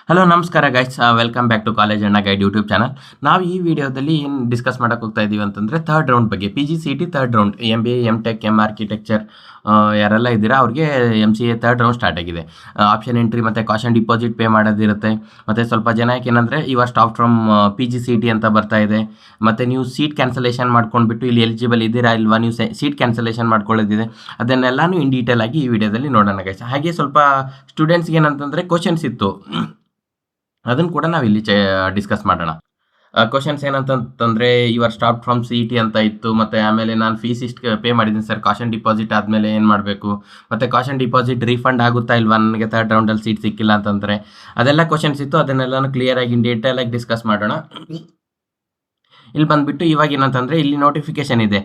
Hello ನಮಸ್ಕಾರ guys, welcome back to college Anna guide YouTube channel. ನಾವು ಈ ವಿಡಿಯೋದಲ್ಲಿ ಏನು ಡಿಸ್ಕಸ್ ಮಾಡೋಕೆ ಹೋಗ್ತಾ ಇದ್ದೀವಿ ಅಂತಂದರೆ ಥರ್ಡ್ ರೌಂಡ್ ಬಗ್ಗೆ. PGCET third round, MBA, MTech, architecture ಯಾರೆಲ್ಲ ಇದ್ದೀರಾ ಅವ್ರಿಗೆ MCA ಥರ್ಡ್ ರೌಂಡ್ ಸ್ಟಾರ್ಟ್ ಆಗಿದೆ. ಆಪ್ಷನ್ ಎಂಟ್ರಿ ಮತ್ತು ಕಾಷನ್ ಡಿಪಾಸಿಟ್ ಪೇ ಮಾಡೋದಿರುತ್ತೆ. ಮತ್ತು ಸ್ವಲ್ಪ ಜನಕ್ಕೆ ಏನಂದರೆ ಇವಾಗ ಸ್ಟಾಪ್ ಫ್ರಮ್ PGCET ಅಂತ ಬರ್ತಾ ಇದೆ. ಮತ್ತು ನೀವು ಸೀಟ್ ಕ್ಯಾನ್ಸಲೇಷನ್ ಮಾಡ್ಕೊಂಡ್ಬಿಟ್ಟು ಇಲ್ಲಿ ಎಲಿಜಿಬಲ್ ಇದ್ದೀರಾ ಇಲ್ವಾ, ನೀವು ಸೀಟ್ ಕ್ಯಾನ್ಸಲೇಷನ್ ಮಾಡ್ಕೊಳ್ಳೋದಿದೆ, ಅದನ್ನೆಲ್ಲನೂ ಇನ್ ಡೀಟೇಲ್ ಆಗಿ ಈ ವಿಡಿಯೋದಲ್ಲಿ ನೋಡೋಣ ಗೈಸ್. ಹಾಗೆ ಸ್ವಲ್ಪ ಸ್ಟೂಡೆಂಟ್ಸ್ಗೆ ಏನಂತಂದರೆ ಕ್ವಶನ್ಸ್ ಇತ್ತು, ಅದನ್ನು ಕೂಡ ನಾವು ಇಲ್ಲಿ ಡಿಸ್ಕಸ್ ಮಾಡೋಣ. ಕ್ವಶನ್ಸ್ ಏನಂತಂದರೆ ಯುವರ್ ಸ್ಟಾಪ್ ಫ್ರಮ್ CET ಅಂತ ಇತ್ತು. ಮತ್ತು ಆಮೇಲೆ ನಾನು ಫೀಸ್ ಇಷ್ಟು ಪೇ ಮಾಡಿದ್ದೀನಿ ಸರ್, ಕಾಷನ್ ಡಿಪಾಸಿಟ್ ಆದಮೇಲೆ ಏನು ಮಾಡಬೇಕು, ಮತ್ತು ಕಾಷನ್ ಡಿಪಾಸಿಟ್ ರೀಫಂಡ್ ಆಗುತ್ತಾ ಇಲ್ವಾ ನನಗೆ ಥರ್ಡ್ ರೌಂಡಲ್ಲಿ ಸೀಟ್ ಸಿಕ್ಕಿಲ್ಲ ಅಂತಂದರೆ, ಅದೆಲ್ಲ ಕ್ವಶನ್ಸ್ ಇತ್ತು. ಅದನ್ನೆಲ್ಲನೂ ಕ್ಲಿಯರಾಗಿ ಡೀಟೇಲಾಗಿ ಡಿಸ್ಕಸ್ ಮಾಡೋಣ. ಇಲ್ಲಿ ಬಂದುಬಿಟ್ಟು ಇವಾಗ ಏನಂತಂದರೆ ಇಲ್ಲಿ ನೋಟಿಫಿಕೇಷನ್ ಇದೆ.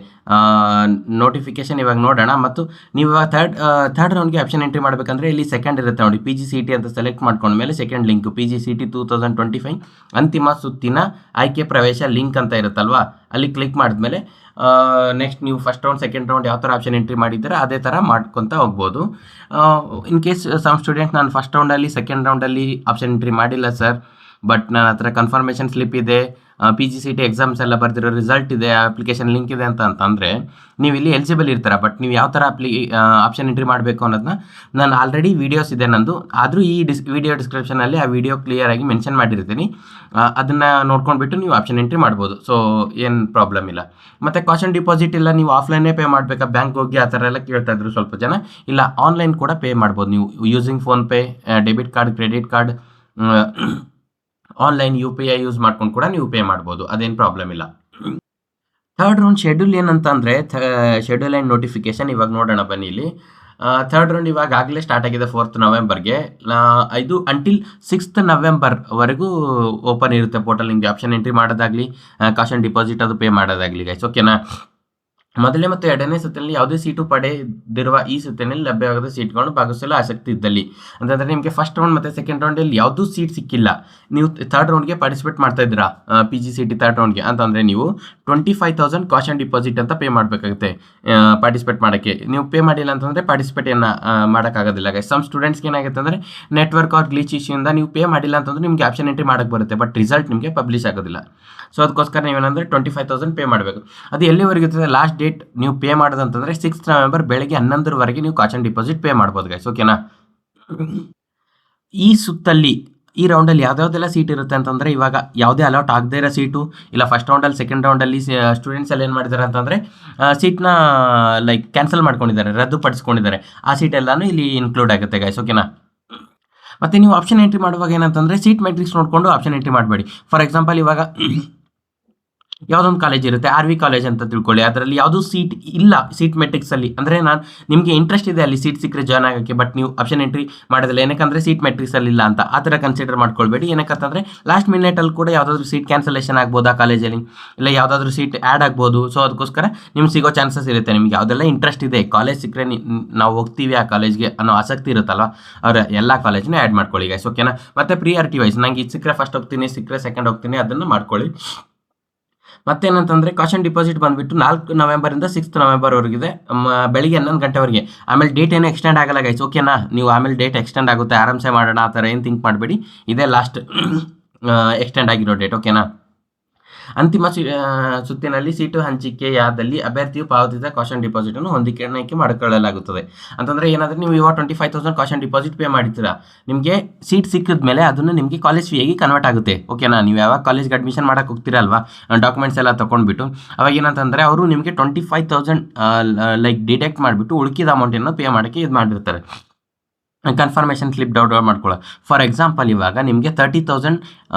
ನೋಟಿಫಿಕೇಷನ್ ಇವಾಗ ನೋಡೋಣ. ಮತ್ತು ನೀವು ಇವಾಗ ಥರ್ಡ್ ರೌಂಡ್ಗೆ ಆಪ್ಷನ್ ಎಂಟ್ರಿ ಮಾಡಬೇಕಂದ್ರೆ ಇಲ್ಲಿ ಸೆಕೆಂಡ್ ಇರುತ್ತೆ ನೋಡಿ, PGCET ಅಂತ ಸೆಲೆಕ್ಟ್ ಮಾಡ್ಕೊಂಡ್ಮೇಲೆ ಸೆಕೆಂಡ್ ಲಿಂಕ್ PGCET 2025 ಅಂತಿಮ ಸುತ್ತಿನ ಆಯ್ಕೆ ಪ್ರವೇಶ ಲಿಂಕ್ ಅಂತ ಇರುತ್ತಲ್ವಾ, ಅಲ್ಲಿ ಕ್ಲಿಕ್ ಮಾಡಿದ್ಮೇಲೆ ನೆಕ್ಸ್ಟ್ ನೀವು ಫಸ್ಟ್ ರೌಂಡ್ ಸೆಕೆಂಡ್ ರೌಂಡ್ ಯಾವ ಥರ ಆಪ್ಷನ್ ಎಂಟ್ರಿ ಮಾಡಿದ್ದೀರಾ ಅದೇ ಥರ ಮಾಡ್ಕೊತ ಹೋಗ್ಬೋದು. ಇನ್ ಕೇಸ್ ಸಮ್ ಸ್ಟೂಡೆಂಟ್ ನಾನು ಫಸ್ಟ್ ರೌಂಡಲ್ಲಿ ಸೆಕೆಂಡ್ ರೌಂಡಲ್ಲಿ ಆಪ್ಷನ್ ಎಂಟ್ರಿ ಮಾಡಿಲ್ಲ ಸರ್, ಬಟ್ ನನ್ನ ಹತ್ರ ಕನ್ಫರ್ಮೇಷನ್ ಸ್ಲಿಪ್ ಇದೆ, PGCET ಎಕ್ಸಾಮ್ಸ್ ಎಲ್ಲ ಬರ್ದಿರೋ ರಿಸಲ್ಟ್ ಇದೆ, ಅಪ್ಲಿಕೇಶನ್ ಲಿಂಕ್ ಇದೆ ಅಂತಂದರೆ ನೀವು ಇಲ್ಲಿ ಎಲಿಜಿಬಲ್ ಇರ್ತೀರ. ಬಟ್ ನೀವು ಯಾವ ಥರ ಆಪ್ಷನ್ ಎಂಟ್ರಿ ಮಾಡಬೇಕು ಅನ್ನೋದನ್ನ ನಾನು ಆಲ್ರೆಡಿ ವೀಡಿಯೋಸ್ ಇದೆ ನಂದು, ಆದರೂ ಈ ವಿಡಿಯೋ ಡಿಸ್ಕ್ರಿಪ್ಷನಲ್ಲಿ ಆ ವಿಡಿಯೋ ಕ್ಲಿಯರಾಗಿ ಮೆನ್ಷನ್ ಮಾಡಿರ್ತೀನಿ. ಅದನ್ನು ನೋಡ್ಕೊಂಡ್ಬಿಟ್ಟು ನೀವು ಆಪ್ಷನ್ ಎಂಟ್ರಿ ಮಾಡ್ಬೋದು. ಸೊ ಏನು ಪ್ರಾಬ್ಲಮ್ ಇಲ್ಲ. ಮತ್ತು ಕಾಷನ್ ಡಿಪಾಸಿಟ್ ಇಲ್ಲ ನೀವು ಆಫ್ಲೈನೇ ಪೇ ಮಾಡಬೇಕಾ, ಬ್ಯಾಂಕ್ ಹೋಗಿ ಆ ಥರ ಎಲ್ಲ ಕೇಳ್ತಾ ಇದ್ರು ಸ್ವಲ್ಪ ಜನ. ಇಲ್ಲ, ಆನ್ಲೈನ್ ಕೂಡ ಪೇ ಮಾಡ್ಬೋದು ನೀವು using PhonePe, debit card, credit card, online UPI use ಮಾಡ್ಕೊಂಡು ಕೂಡ ನೀವು ಪೇ ಮಾಡ್ಬೋದು, ಅದೇನು ಪ್ರಾಬ್ಲಮ್ ಇಲ್ಲ. ಥರ್ಡ್ ರೌಂಡ್ ಶೆಡ್ಯೂಲ್ ಏನಂತ ಅಂದರೆ ಶೆಡ್ಯೂಲ್ ಆ್ಯಂಡ್ ನೋಟಿಫಿಕೇಷನ್ ಇವಾಗ ನೋಡೋಣ ಬನ್ನಿ. ಇಲ್ಲಿ ಥರ್ಡ್ ರೌಂಡ್ ಇವಾಗ ಆಗಲೇ ಸ್ಟಾರ್ಟ್ ಆಗಿದೆ 4th ನವೆಂಬರ್ಗೆ. ಇದು ಅಂಟಿಲ್ 6th ನವೆಂಬರ್ವರೆಗೂ ಓಪನ್ ಇರುತ್ತೆ ಪೋರ್ಟಲ್. ನಿಮಗೆ ಆಪ್ಷನ್ ಎಂಟ್ರಿ ಮಾಡೋದಾಗಲಿ, ಕಾಷನ್ ಡಿಪಾಸಿಟ್ ಅದು ಪೇ ಮಾಡೋದಾಗಲಿ ಗೈಸ್, ಓಕೆನಾ. ಮೊದಲನೇ ಮತ್ತು ಎರಡನೇ ಸುತ್ತಿನಲ್ಲಿ ಯಾವುದೇ ಸೀಟು ಪಡೆದಿರುವ ಈ ಸುತ್ತಿನಲ್ಲಿ ಲಭ್ಯವಾದ ಸೀಟ್ಗಳನ್ನು ಭಾಗವಹಿಸಲು ಆಸಕ್ತಿ ಇದ್ದಲ್ಲಿ, ಅಂತಂದರೆ ನಿಮಗೆ ಫಸ್ಟ್ ರೌಂಡ್ ಮತ್ತು ಸೆಕೆಂಡ್ ರೌಂಡಲ್ಲಿ ಯಾವುದೂ ಸೀಟ್ ಸಿಕ್ಕಿಲ್ಲ, ನೀವು ಥರ್ಡ್ ರೌಂಡ್ಗೆ ಪಾರ್ಟಿಸಿಪೇಟ್ ಮಾಡ್ತಾ ಇದ್ದೀರಾ PGCET ಥರ್ಡ್ ರೌಂಡ್ಗೆ ಅಂತಂದರೆ ನೀವು 25,000 ಕಾಷನ್ ಡಿಪಾಸಿಟ್ ಅಂತ ಪೇ ಮಾಡಬೇಕಾಗುತ್ತೆ ಪಾರ್ಟಿಸಿಪೇಟ್ ಮಾಡೋಕ್ಕೆ. ನೀವು ಪೇ ಮಾಡಿಲ್ಲ ಅಂತಂದರೆ ಪಾರ್ಟಿಸಿಪೇಟ್ ಏನು ಮಾಡೋಕ್ಕಾಗೋದಿಲ್ಲ ಗೈಸ್. ಸಮ್ ಸ್ಟೂಡೆಂಟ್ಸ್ಗೆ ಏನಾಗುತ್ತೆ ಅಂದರೆ ನೆಟ್ವರ್ಕ್ ಆರ್ ಗ್ಲಿಚ್ ಇಶ್ಯೂಯಿಂದ ನೀವು ಪೇ ಮಾಡಿಲ್ಲ ಅಂತಂದರೆ ನಿಮಗೆ ಆಪ್ಷನ್ ಎಂಟ್ರಿ ಮಾಡೋಕ್ಕೆ ಬರುತ್ತೆ, ಬಟ್ ರಿಸಲ್ಟ್ ನಿಮಗೆ ಪಬ್ಲಿಷ್ ಆಗೋದಿಲ್ಲ. ಸೊ ಅದಕ್ಕೋಸ್ಕರ ನೀವೇನಂದರೆ 25,000 ಪೇ ಮಾಡಬೇಕು. ಅದು ಎಲ್ಲಿವರೆಗೆ ಇರ್ತದೆ ಲಾಸ್ಟ್ ಡೇಟ್ ನೀವು ಪೇ ಮಾಡೋದಂತಂದರೆ 6th ನವೆಂಬರ್ ಬೆಳಗ್ಗೆ 11 ನೀವು ಕಾಷನ್ ಡಿಪಾಸಿಟ್ ಪೇ ಮಾಡ್ಬೋದು ಗೈಸ್, ಓಕೆನಾ. ಈ ಸುತ್ತಲ್ಲಿ ಈ ರೌಂಡಲ್ಲಿ ಯಾವುದೆಲ್ಲ ಸೀಟ್ ಇರುತ್ತೆ ಅಂತಂದರೆ ಇವಾಗ ಯಾವುದೇ ಅಲಾಟ್ ಆಗದೇ ಇರೋ ಸೀಟು, ಇಲ್ಲ ಫಸ್ಟ್ ರೌಂಡಲ್ಲಿ ಸೆಕೆಂಡ್ ರೌಂಡಲ್ಲಿ ಸ್ಟೂಡೆಂಟ್ಸ್ ಎಲ್ಲ ಏನು ಮಾಡಿದ್ದಾರೆ ಅಂತಂದರೆ ಸೀಟ್ನ ಲೈಕ್ ಕ್ಯಾನ್ಸಲ್ ಮಾಡ್ಕೊಂಡಿದ್ದಾರೆ, ರದ್ದುಪಡಿಸ್ಕೊಂಡಿದ್ದಾರೆ, ಆ ಸೀಟ್ ಎಲ್ಲನೂ ಇಲ್ಲಿ ಇನ್ಕ್ಲೂಡ್ ಆಗುತ್ತೆ ಗೈಸ್, ಓಕೆನಾ. ಮತ್ತು ನೀವು ಆಪ್ಷನ್ ಎಂಟ್ರಿ ಮಾಡುವಾಗ ಏನಂತಂದರೆ ಸೀಟ್ ಮೆಟ್ರಿಕ್ಸ್ ನೋಡಿಕೊಂಡು ಆಪ್ಷನ್ ಎಂಟ್ರಿ ಮಾಡಬೇಡಿ. ಫಾರ್ ಎಕ್ಸಾಂಪಲ್ ಇವಾಗ ಯಾವುದೊಂದು ಕಾಲೇಜ್ ಇರುತ್ತೆ, RV ಕಾಲೇಜ್ ಅಂತ ತಿಳ್ಕೊಳ್ಳಿ, ಅದರಲ್ಲಿ ಯಾವುದೂ ಸೀಟ್ ಇಲ್ಲ ಸೀಟ್ ಮೆಟ್ರಿಕ್ಸಲ್ಲಿ, ಅಂದರೆ ನಾನು ನಿಮಗೆ ಇಂಟ್ರೆಸ್ಟ್ ಇದೆ ಅಲ್ಲಿ ಸೀಟ್ ಸಿಕ್ಕರೆ ಜಾಯ್ನ್ ಆಗೋಕ್ಕೆ, ಬಟ್ ನೀವು ಆಪ್ಷನ್ ಎಂಟ್ರಿ ಮಾಡೋದಿಲ್ಲ ಏನಕ್ಕಂದರೆ ಸೀಟ್ ಮೆಟ್ರಿಕ್ಸಲ್ಲಿ ಇಲ್ಲ ಅಂತ, ಆ ಥರ ಕನ್ಸಿಡರ್ ಮಾಡ್ಕೊಳ್ಬೇಡಿ. ಏನಕ್ಕಂತಂದರೆ ಲಾಸ್ಟ್ ಮಿನಿಟಲ್ಲಿ ಕೂಡ ಯಾವುದಾದ್ರೂ ಸೀಟ್ ಕ್ಯಾನ್ಸಲೇಷನ್ ಆಗ್ಬೋದು ಆ ಕಾಲೇಜಲ್ಲಿ, ಇಲ್ಲ ಯಾವುದಾದ್ರೂ ಸೀಟ್ ಆ್ಯಡ್ ಆಗ್ಬೋದು. ಸೊ ಅದಕ್ಕೋಸ್ಕರ ನಿಮ್ಗೆ ಸಿಗೋ ಚಾನ್ಸಸ್ ಇರುತ್ತೆ. ನಿಮ್ಗೆ ಯಾವುದೆಲ್ಲ ಇಂಟ್ರೆಸ್ಟ್ ಇದೆ, ಕಾಲೇಜ್ ಸಿಕ್ಕರೆ ನಾವು ಹೋಗ್ತೀವಿ ಆ ಕಾಲೇಜ್ಗೆ ಅನ್ನೋ ಆಸಕ್ತಿ ಇರುತ್ತಲ್ಲ, ಅವ್ರ ಎಲ್ಲ ಕಾಲೇಜ್ನ ಆ್ಯಡ್ ಮಾಡ್ಕೊಳ್ಳಿ ಗೈಸ್, ಓಕೆನಾ. ಮತ್ತು ಪ್ರಿಯಾರಿಟಿ ವೈಸ್ ನಂಗೆ ಇದು ಸಿಕ್ಕರೆ ಫಸ್ಟ್ ಹೋಗ್ತೀನಿ, ಸಿಕ್ಕರೆ ಸೆಕೆಂಡ್ ಹೋಗ್ತೀನಿ, ಅದನ್ನು ಮಾಡ್ಕೊಳ್ಳಿ. ಮತ್ತೇನಂತಂದರೆ ಕಾಷನ್ ಡಿಪಾಸಿಟ್ ಬಂದುಬಿಟ್ಟು 4 ನವೆಂಬರಿಂದ 6th ನವೆಂಬರ್ವರೆಗಿದೆ, ಬೆಳಿಗ್ಗೆ 11 ಗಂಟೆವರೆಗೆ. ಆಮೇಲೆ ಡೇಟ್ ಏನೂ ಎಕ್ಸ್ಟೆಂಡ್ ಆಗಲ್ಲ ಗೈಸ್, ಓಕೆನಾ. ನೀವು ಆಮೇಲೆ ಡೇಟ್ ಎಕ್ಸ್ಟೆಂಡ್ ಆಗುತ್ತೆ, ಆರಾಮ್ಸೆ ಮಾಡೋಣ, ಆ ಥರ ಏನು ಥಿಂಕ್ ಮಾಡಬೇಡಿ. ಇದೇ ಲಾಸ್ಟ್ ಎಕ್ಸ್ಟೆಂಡ್ ಆಗಿರೋ ಡೇಟ್, ಓಕೆನಾ. ಅಂತಿಮ ಸುತ್ತಿನಲ್ಲಿ ಸೀಟು ಹಂಚಿಕೆಯಾದಲ್ಲಿ ಅಭ್ಯರ್ಥಿಯು ಪಾವತಿಸಿದ ಕಾಷನ್ ಡಿಪಾಸಿಟನ್ನು ಹೊಂದಿಕೆ ಮಾಡಿಕೊಳ್ಳಲಾಗುತ್ತದೆ. ಅಂತಂದರೆ ಏನಾದರೂ ನೀವು ಇವಾಗ 25,000 ಕಾಷನ್ ಡಿಪಾಸಿಟ್ ಪೇ ಮಾಡಿರ್ತೀರಾ, ನಿಮಗೆ ಸೀಟ್ ಸಿಕ್ಕಿದ ಮೇಲೆ ಅದನ್ನು ನಿಮಗೆ ಕಾಲೇಜ್ ಫೀಯಾಗಿ ಕನ್ವರ್ಟ್ ಆಗುತ್ತೆ, ಓಕೆನಾ. ನೀವು ಯಾವಾಗ ಕಾಲೇಜ್ಗೆ ಅಡ್ಮಿಷನ್ ಮಾಡೋಕ್ಕೆ ಹೋಗ್ತೀರಲ್ವಾ, ಡಾಕ್ಯುಮೆಂಟ್ಸ್ ಎಲ್ಲ ತೊಗೊಂಡ್ಬಿಟ್ಟು, ಅವಾಗ ಏನಂತಂದರೆ ಅವರು ನಿಮಗೆ 25,000 ಲೈಕ್ ಡಿಡಕ್ಟ್ ಮಾಡಿಬಿಟ್ಟು ಉಳಿಕಿದ ಅಮೌಂಟನ್ನು ಪೇ ಮಾಡೋಕ್ಕೆ ಇದು ಮಾಡಿರ್ತಾರೆ, ಕನ್ಫರ್ಮೇಷನ್ ಸ್ಲಿಪ್ ಡೌನ್ಲೋಡ್ ಮಾಡ್ಕೊಳ್ಳೋ. ಫಾರ್ ಎಕ್ಸಾಂಪಲ್ ಇವಾಗ ನಿಮಗೆ 30,000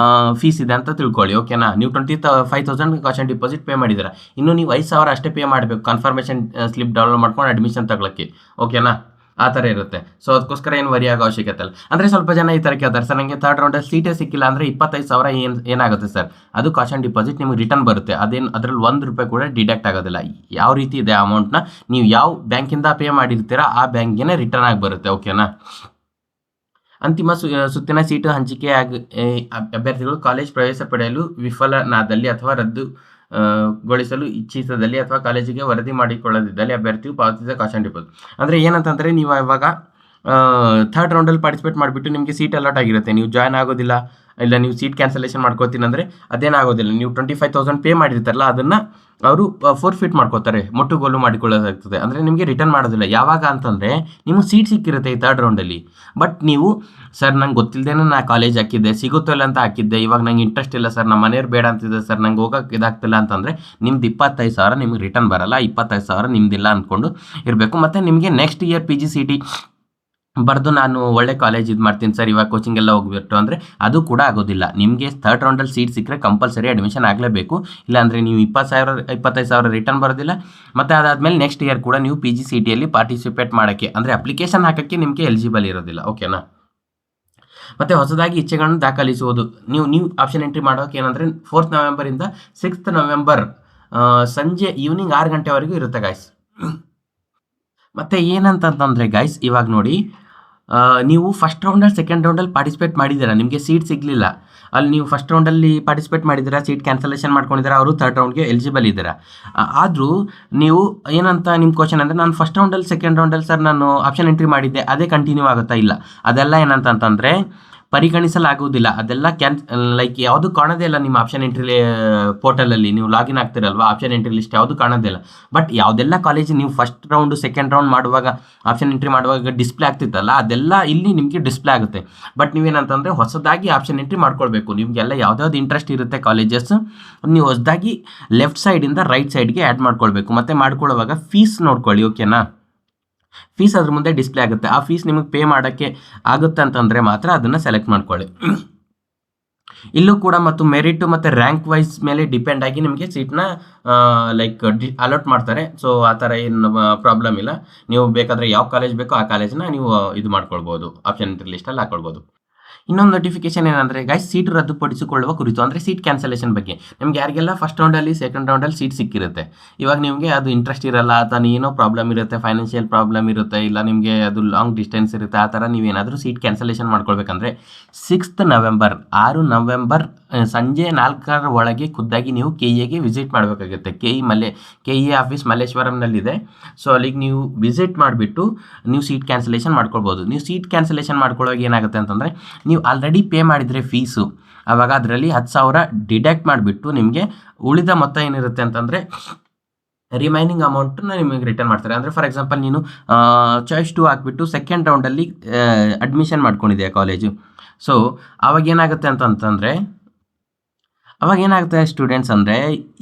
ಫೀಸ್ ಇದೆ ಅಂತ ತಿಳ್ಕೊಳ್ಳಿ, ಓಕೆನಾ. ನೀವು 25,000 ಕಾಷನ್ ಡಿಪಾಸಿಟ್ ಪೇ ಮಾಡಿದ್ದೀರಾ, ಇನ್ನು ನೀವು 5,000 ಅಷ್ಟೇ ಪೇ ಮಾಡಬೇಕು ಕನ್ಫರ್ಮೇಷನ್ ಸ್ಲಿಪ್ ಡೌನ್ಲೋಡ್ ಮಾಡ್ಕೊಂಡು ಅಡ್ಮಿಷನ್ ತಗೊಳ್ಳೋಕ್ಕೆ, ಓಕೆನಾ. ಆ ಥರ ಇರುತ್ತೆ. ಸೊ ಅದಕ್ಕೋಸ್ಕರ ಏನು ವರಿ ಆಗೋ ಅವಶ್ಯಕತೆ ಇಲ್ಲ. ಅಂದರೆ ಸ್ವಲ್ಪ ಜನ ಈ ಥರ ಕೇಳ್ತಾರೆ, ಸರ್ ನನಗೆ ಥರ್ಡ್ ರೌಂಡಲ್ಲಿ ಸೀಟೇ ಸಿಕ್ಕಿಲ್ಲ ಅಂದರೆ 25,000 ಏನಾಗುತ್ತೆ ಸರ್, ಅದು ಕಾಷನ್ ಡಿಪಾಸಿಟ್ ನಿಮಗೆ ರಿಟರ್ನ್ ಬರುತ್ತೆ, ಅದೇನು ಅದರಲ್ಲಿ ₹1 ಕೂಡ ಡಿಡಕ್ಟ್ ಆಗೋದಿಲ್ಲ. ಯಾವ ರೀತಿ ಇದೆ ಅಮೌಂಟ್ನ ನೀವು ಯಾವ ಬ್ಯಾಂಕಿಂದ ಪೇ ಮಾಡಿರ್ತೀರಾ ಆ ಬ್ಯಾಂಕ್ಗೆ ರಿಟರ್ನ್ ಆಗಿ ಬರುತ್ತೆ, ಓಕೆನಾ. ಅಂತಿಮ ಸುತ್ತಿನ ಸೀಟು ಹಂಚಿಕೆ ಅಭ್ಯರ್ಥಿಗಳು ಕಾಲೇಜ್ ಪ್ರವೇಶ ಪಡೆಯಲು ವಿಫಲನಾದಲ್ಲಿ ಅಥವಾ ರದ್ದುಗೊಳಿಸಲು ಇಚ್ಛಿಸದಲ್ಲಿ ಅಥವಾ ಕಾಲೇಜಿಗೆ ವರದಿ ಮಾಡಿಕೊಳ್ಳದಿದ್ದಲ್ಲಿ ಅಭ್ಯರ್ಥಿಯು ಪಾವತಿಸಿದ ಕಾಷನ್ ಡಿಪಾಸಿಟ್. ಅಂದರೆ ಏನಂತಂದರೆ ನೀವು ಇವಾಗ ಥರ್ಡ್ ರೌಂಡಲ್ಲಿ ಪಾರ್ಟಿಸಿಪೇಟ್ ಮಾಡಿಬಿಟ್ಟು ನಿಮಗೆ ಸೀಟ್ ಅಲಾಟ್ ಆಗಿರುತ್ತೆ, ನೀವು ಜಾಯ್ನ್ ಆಗೋದಿಲ್ಲ, ಇಲ್ಲ ನೀವು ಸೀಟ್ ಕ್ಯಾನ್ಸಲೇಷನ್ ಮಾಡ್ಕೋತೀನಿ ಅಂದರೆ ಅದೇನಾಗೋದಿಲ್ಲ. ನೀವು 25,000 ಪೇ ಮಾಡಿರ್ತಾರಲ್ಲ ಅದನ್ನು ಅವರು ಫೋರ್ಫಿಟ್ ಮಾಡ್ಕೋತಾರೆ, ಮುಟ್ಟುಗೋಲು ಮಾಡಿಕೊಳ್ಳೋದಾಗ್ತದೆ. ಅಂದರೆ ನಿಮಗೆ ರಿಟರ್ನ್ ಮಾಡೋದಿಲ್ಲ. ಯಾವಾಗ ಅಂತಂದರೆ ನಿಮಗೆ ಸೀಟ್ ಸಿಕ್ಕಿರುತ್ತೆ ಈ ಥರ್ಡ್ ರೌಂಡಲ್ಲಿ, ಬಟ್ ನೀವು ಸರ್ ನಂಗೆ ಗೊತ್ತಿಲ್ಲದೇನೆ ನಾ ಕಾಲೇಜ್ ಹಾಕಿದ್ದೆ, ಸಿಗುತ್ತೋ ಇಲ್ಲ ಅಂತ ಹಾಕಿದ್ದೆ, ಇವಾಗ ನಂಗೆ ಇಂಟ್ರೆಸ್ಟ್ ಇಲ್ಲ ಸರ್, ನಮ್ಮ ಮನೆಯವ್ರು ಬೇಡ ಅಂತಿದೆ ಸರ್, ನಂಗೆ ಹೋಗೋಕೆ ಇದಾಗ್ತಿಲ್ಲ ಅಂತಂದರೆ ನಿಮ್ದು 25,000 ನಿಮಗೆ ರಿಟರ್ನ್ ಬರಲ್ಲ. 25,000 ನಿಮ್ದಿಲ್ಲ ಅಂದ್ಕೊಂಡು ಇರಬೇಕು. ಮತ್ತು ನಿಮಗೆ ನೆಕ್ಸ್ಟ್ ಇಯರ್ PGCET ಬರೆದು ನಾನು ಒಳ್ಳೆ ಕಾಲೇಜ್ ಇದು ಮಾಡ್ತೀನಿ ಸರ್, ಇವಾಗ ಕೋಚಿಂಗ್ ಎಲ್ಲ ಹೋಗ್ಬಿಟ್ಟು ಅಂದರೆ ಅದು ಕೂಡ ಆಗೋದಿಲ್ಲ. ನಿಮಗೆ ಥರ್ಡ್ ರೌಂಡಲ್ಲಿ ಸೀಟ್ ಸಿಕ್ಕರೆ ಕಂಪಲ್ಸರಿ ಅಡ್ಮಿಷನ್ ಆಗಲೇಬೇಕು. ಇಲ್ಲಾಂದರೆ ನೀವು 25,000 ರಿಟರ್ನ್ ಬರೋದಿಲ್ಲ. ಮತ್ತು ಅದಾದಮೇಲೆ ನೆಕ್ಸ್ಟ್ ಇಯರ್ ಕೂಡ ನೀವು PGCETಯಲ್ಲಿ ಪಾರ್ಟಿಸಿಪೇಟ್ ಮಾಡೋಕ್ಕೆ ಅಂದರೆ ಅಪ್ಲಿಕೇಶನ್ ಹಾಕೋಕ್ಕೆ ನಿಮಗೆ ಎಲಿಜಿಬಲ್ ಇರೋದಿಲ್ಲ. ಓಕೆನಾ? ಮತ್ತು ಹೊಸದಾಗಿ ಇಚ್ಛೆಗಳನ್ನು ದಾಖಲಿಸುವುದು, ನೀವು ಆಪ್ಷನ್ ಎಂಟ್ರಿ ಮಾಡೋಕೆ ಏನಂದರೆ 4th ನವೆಂಬರಿಂದ 6th ನವೆಂಬರ್ ಸಂಜೆ ಈವ್ನಿಂಗ್ 6 ಗಂಟೆವರೆಗೂ ಇರುತ್ತೆ ಗಾಯ್ಸ್. ಮತ್ತು ಏನಂತಂದರೆ ಗಾಯ್ಸ್, ಇವಾಗ ನೋಡಿ, ನೀವು ಫಸ್ಟ್ ರೌಂಡಲ್ಲಿ ಸೆಕೆಂಡ್ ರೌಂಡಲ್ಲಿ ಪಾರ್ಟಿಸಿಪೇಟ್ ಮಾಡಿದ್ದೀರಾ, ನಿಮಗೆ ಸೀಟ್ ಸಿಗಲಿಲ್ಲ, ಅಲ್ಲಿ ನೀವು ಫಸ್ಟ್ ರೌಂಡಲ್ಲಿ ಪಾರ್ಟಿಸಿಪೇಟ್ ಮಾಡಿದ್ದೀರಾ, ಸೀಟ್ ಕ್ಯಾನ್ಸಲೇಷನ್ ಮಾಡ್ಕೊಂಡಿದ್ದೀರಾ, ಅವರು ಥರ್ಡ್ ರೌಂಡ್ಗೆ ಎಲಿಜಿಬಲ್ ಇದ್ದೀರಾ. ಆದರೂ ನೀವು ಏನಂತ ನಿಮ್ಮ ಕ್ವಶನ್ ಅಂದರೆ, ನಾನು ಫಸ್ಟ್ ರೌಂಡಲ್ಲಿ ಸೆಕೆಂಡ್ ರೌಂಡಲ್ಲಿ ಸರ್ ನಾನು ಆಪ್ಷನ್ ಎಂಟ್ರಿ ಮಾಡಿದ್ದೆ, ಅದೇ ಕಂಟಿನ್ಯೂ ಆಗುತ್ತಾ? ಇಲ್ಲ, ಅದೆಲ್ಲ ಏನಂತಂದರೆ ಪರಿಗಣಿಸಲಾಗುವುದಿಲ್ಲ. ಅದೆಲ್ಲ ಲೈಕ್ ಯಾವುದು ಕಾಣೋದೇ ಇಲ್ಲ ನಿಮ್ಮ ಆಪ್ಷನ್ ಎಂಟ್ರಿ ಪೋರ್ಟಲಲ್ಲಿ. ನೀವು ಲಾಗಿನ್ ಆಗ್ತಿರಲ್ವಾ, ಆಪ್ಷನ್ ಎಂಟ್ರಿ ಲಿಸ್ಟ್ ಯಾವುದು ಕಾಣೋದೇ ಇಲ್ಲ. ಬಟ್ ಯಾವುದೆಲ್ಲ ಕಾಲೇಜ್ ನೀವು ಫಸ್ಟ್ ರೌಂಡು ಸೆಕೆಂಡ್ ರೌಂಡ್ ಮಾಡುವಾಗ ಆಪ್ಷನ್ ಎಂಟ್ರಿ ಮಾಡುವಾಗ ಡಿಸ್ಪ್ಲೇ ಆಗ್ತಿತ್ತಲ್ಲ, ಅದೆಲ್ಲ ಇಲ್ಲಿ ನಿಮಗೆ ಡಿಸ್ಪ್ಲೇ ಆಗುತ್ತೆ. ಬಟ್ ನೀವೇನಂತಂದರೆ ಹೊಸದಾಗಿ ಆಪ್ಷನ್ ಎಂಟ್ರಿ ಮಾಡ್ಕೊಳ್ಬೇಕು. ನಿಮಗೆಲ್ಲ ಯಾವ್ದಾವ್ದು ಇಂಟ್ರೆಸ್ಟ್ ಇರುತ್ತೆ ಕಾಲೇಜಸ್, ನೀವು ಹೊಸದಾಗಿ ಲೆಫ್ಟ್ ಸೈಡಿಂದ ರೈಟ್ ಸೈಡ್ಗೆ ಆ್ಯಡ್ ಮಾಡ್ಕೊಳ್ಬೇಕು. ಮತ್ತು ಮಾಡ್ಕೊಳ್ಳುವಾಗ ಫೀಸ್ ನೋಡ್ಕೊಳ್ಳಿ. ಓಕೆನಾ? ಫೀಸ್ ಅದ್ರ ಮುಂದೆ ಡಿಸ್ಪ್ಲೇ ಆಗುತ್ತೆ. ಆ ಫೀಸ್ ನಿಮಗೆ ಪೇ ಮಾಡೋಕ್ಕೆ ಆಗುತ್ತೆ ಅಂತಂದರೆ ಮಾತ್ರ ಅದನ್ನು ಸೆಲೆಕ್ಟ್ ಮಾಡ್ಕೊಳ್ಳಿ. ಇಲ್ಲೂ ಕೂಡ ಮತ್ತು ಮೆರಿಟು ಮತ್ತು ರ್ಯಾಂಕ್ ವೈಸ್ ಮೇಲೆ ಡಿಪೆಂಡ್ ಆಗಿ ನಿಮಗೆ ಸೀಟ್ನ ಲೈಕ್ ಅಲಾಟ್ ಮಾಡ್ತಾರೆ. ಸೊ ಆ ಥರ ಏನು ಪ್ರಾಬ್ಲಮ್ ಇಲ್ಲ. ನೀವು ಬೇಕಾದರೆ ಯಾವ ಕಾಲೇಜ್ ಬೇಕೋ ಆ ಕಾಲೇಜನ್ನ ನೀವು ಇದು ಮಾಡ್ಕೊಳ್ಬೋದು, ಆಪ್ಷನ್ ಎಂಟ್ರಿ ಲಿಸ್ಟಲ್ಲಿ ಹಾಕ್ಕೊಳ್ಬೋದು. ಇನ್ನೊಂದು ನೋಟಿಫಿಕೇಶನ್ ಏನಂದರೆ ಗೈಸ್, ಸೀಟು ರದ್ದುಪಡಿಸಿಕೊಳ್ಳುವ ಕುರಿತು, ಅಂದರೆ ಸೀಟ್ ಕ್ಯಾನ್ಸಲೇಷನ್ ಬಗ್ಗೆ. ನಿಮ್ಗೆ ಯಾರಿಗೆಲ್ಲ ಫಸ್ಟ್ ರೌಂಡಲ್ಲಿ ಸೆಕೆಂಡ್ ರೌಂಡಲ್ಲಿ ಸೀಟ್ ಸಿಕ್ಕಿರುತ್ತೆ, ಇವಾಗ ನಿಮಗೆ ಅದು ಇಂಟ್ರೆಸ್ಟ್ ಇರಲ್ಲ, ಅಥವಾ ಏನೋ ಪ್ರಾಬ್ಲಮ್ ಇರುತ್ತೆ, ಫೈನಾನ್ಷಿಯಲ್ ಪ್ರಾಬ್ಲಮ್ ಇರುತ್ತೆ, ಇಲ್ಲ ನಿಮಗೆ ಅದು ಲಾಂಗ್ ಡಿಸ್ಟೆನ್ಸ್ ಇರುತ್ತೆ, ಆ ಥರ ನೀವೇನಾದರೂ ಸೀಟ್ ಕ್ಯಾನ್ಸಲೇಷನ್ ಮಾಡ್ಕೊಳ್ಬೇಕಂದ್ರೆ 6th ನವೆಂಬರ್ 6 ನವೆಂಬರ್ ಸಂಜೆ 4 ಒಳಗೆ ಖುದ್ದಾಗಿ ನೀವು KEಗೆ ವಿಸಿಟ್ ಮಾಡಬೇಕಾಗುತ್ತೆ. KE ಆಫೀಸ್ ಮಲ್ಲೇಶ್ವರಂನಲ್ಲಿದೆ. ಸೊ ಅಲ್ಲಿಗೆ ನೀವು ವಿಸಿಟ್ ಮಾಡಿಬಿಟ್ಟು ನೀವು ಸೀಟ್ ಕ್ಯಾನ್ಸಲೇಷನ್ ಮಾಡ್ಕೊಳ್ಬೋದು. ನೀವು ಸೀಟ್ ಕ್ಯಾನ್ಸಲೇಷನ್ ಮಾಡ್ಕೊಳ್ಳೋವಾಗ ಏನಾಗುತ್ತೆ ಅಂತಂದರೆ, ನೀವು ಆಲ್ರೆಡಿ ಪೇ ಮಾಡಿದರೆ ಫೀಸು, ಆವಾಗ ಅದರಲ್ಲಿ 10,000 ಡಿಡಕ್ಟ್ ಮಾಡಿಬಿಟ್ಟು ನಿಮಗೆ ಉಳಿದ ಮೊತ್ತ ಏನಿರುತ್ತೆ ಅಂತಂದರೆ ರಿಮೈನಿಂಗ್ ಅಮೌಂಟನ್ನ ನಿಮಗೆ ರಿಟರ್ನ್ ಮಾಡ್ತಾರೆ. ಅಂದರೆ ಫಾರ್ ಎಕ್ಸಾಂಪಲ್ ನೀನು ಚಾಯ್ಸ್ 2 ಹಾಕ್ಬಿಟ್ಟು ಸೆಕೆಂಡ್ ರೌಂಡಲ್ಲಿ ಅಡ್ಮಿಷನ್ ಮಾಡ್ಕೊಂಡಿದೆಯಾ ಕಾಲೇಜು. ಸೊ ಅವಾಗ ಏನಾಗುತ್ತೆ ಸ್ಟೂಡೆಂಟ್ಸ್ ಅಂದರೆ,